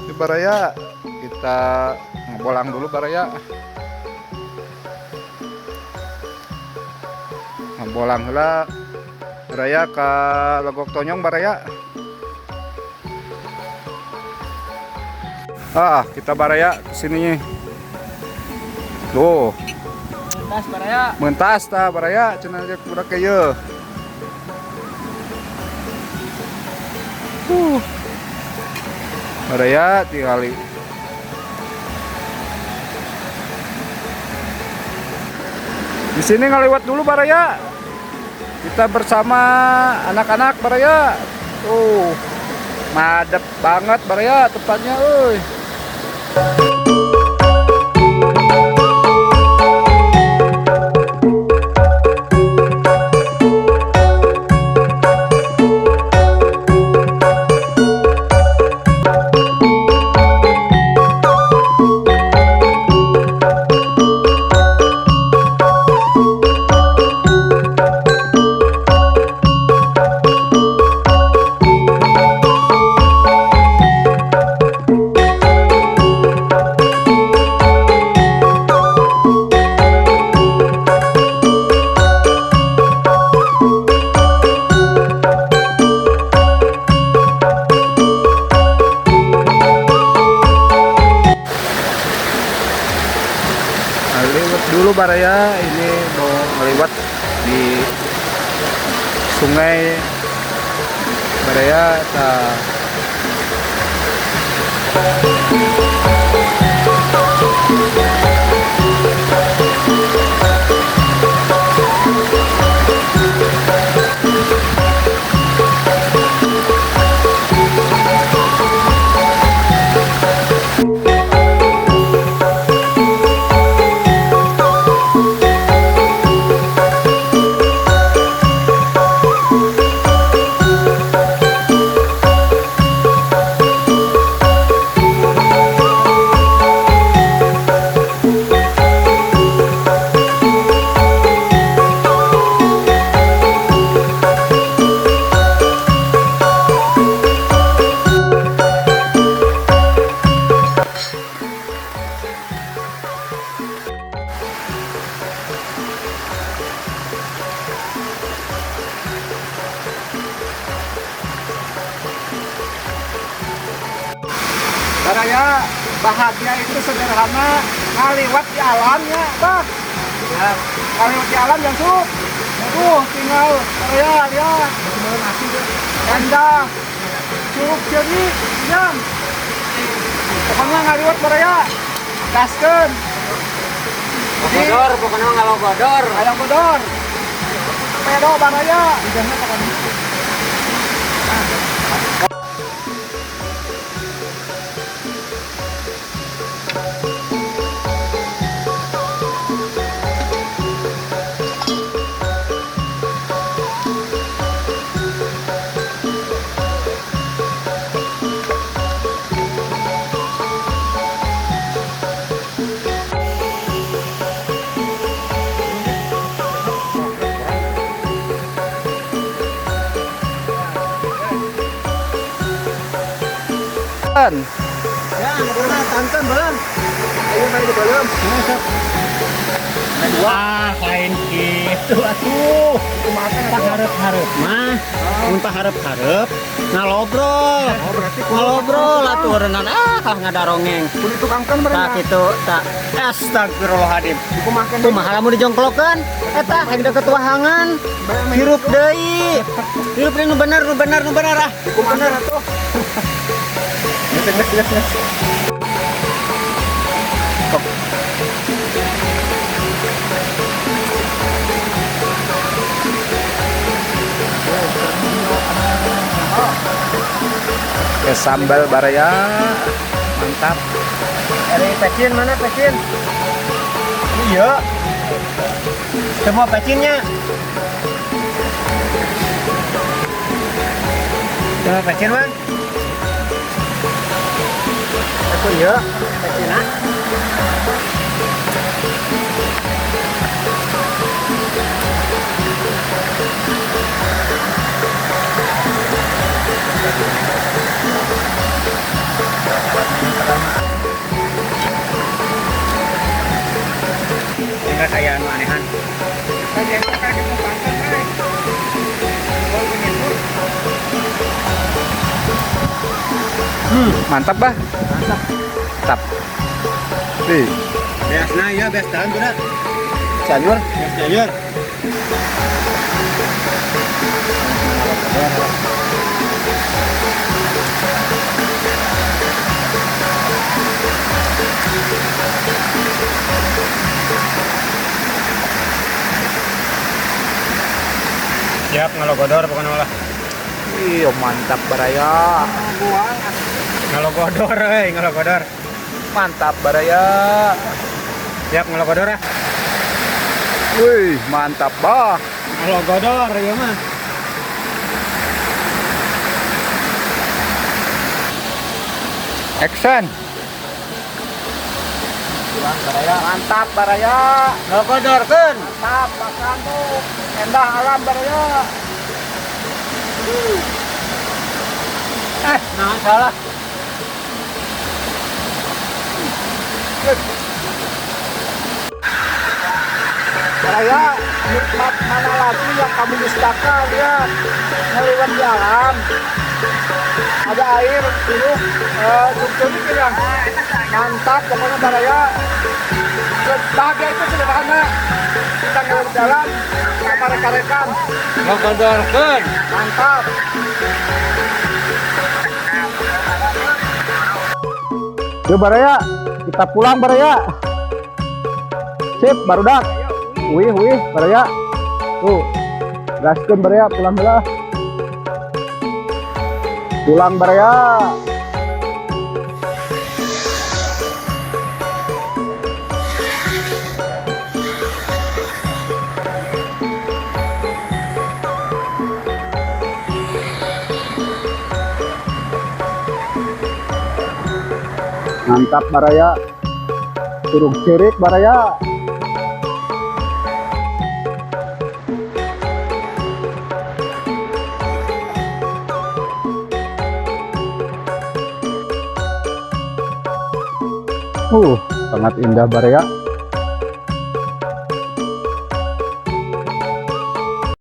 Di Baraya kita ngebolang dulu Baraya. Ngebolang heula Baraya ke Logok Tonyong Baraya. Kita Baraya kesini. Tuh. Mentas Baraya. Mentas ta Baraya cenah lihat budak ieu. Baraya tingali. Di sini ngaliwat dulu Baraya. Kita bersama anak-anak Baraya. Tuh. Madep banget Baraya tempatnya euy. Lewat dulu Baraya, ini mau melewat di sungai Baraya. Baraya bahagia itu sederhana, ngaliwat di alamnya, bah. Ya, ngaliwat di alam yang sup. Aduh, tinggal Baraya dia. Endah, cukup jadi, diam. Pokoknya ngaliwat Baraya, gaskeun. Bodor, pokoknya ngalong bodor. Ayam bodor. Pedo Baraya. Ya, ada tantan belum? Ayo main di belum. Lain gitu atuh. Tak harap-harap mah. Mun tak harap-harap ngalobrol. Oh, berarti Ngalobrol atuh renang kah ngadarongeng. kulit tukang kan Tak Baraya. kitu tak astagfirullahaladzim. Kumakan Kumaha lamun dijongklokeun eta hayang deket wahangan. Hirup deui. Hirup nu bener ah. kumakan atuh. Nges. Ya sambal Baraya mantap. Dari pecin mana pecin? Iya. Semua pecinnya. Semua pecin man. Aku iya. Pecin ah. Mantap bah. Mantap. Nih, Beasna ya, beas tahan tuh dah. Cianjur. Beas Cianjur. Siap ngalogodor pokoknya lah. Iya mantap baraya. Ngalogodor ngalogodor. Mantap baraya. Siap ngalogodor ah. Wih, mantap bah. Ngalogodor ya mah. Action. Mantap baraya. Ngalogodorkeun. Mantap makan tuh. Endah alam baraya. Nah, salah. Baraya, nikmat mana lagi yang kamu dustakan ya? Ngeliwat di alam. Ada air, biru, cukup ya. Mantap, pokoknya baraya. Bahagia itu sederhana. Kita ngeliwat jalan, kita reka-rekan. Ngalogodorkeun. Mantap. Yuk baraya, kita pulang baraya. Sip, barudak. Wih, baraya. Tuh, gaskeun baraya, pulang heula. Pulang baraya. Mantap baraya. Turun cirik baraya. Sangat indah baraya.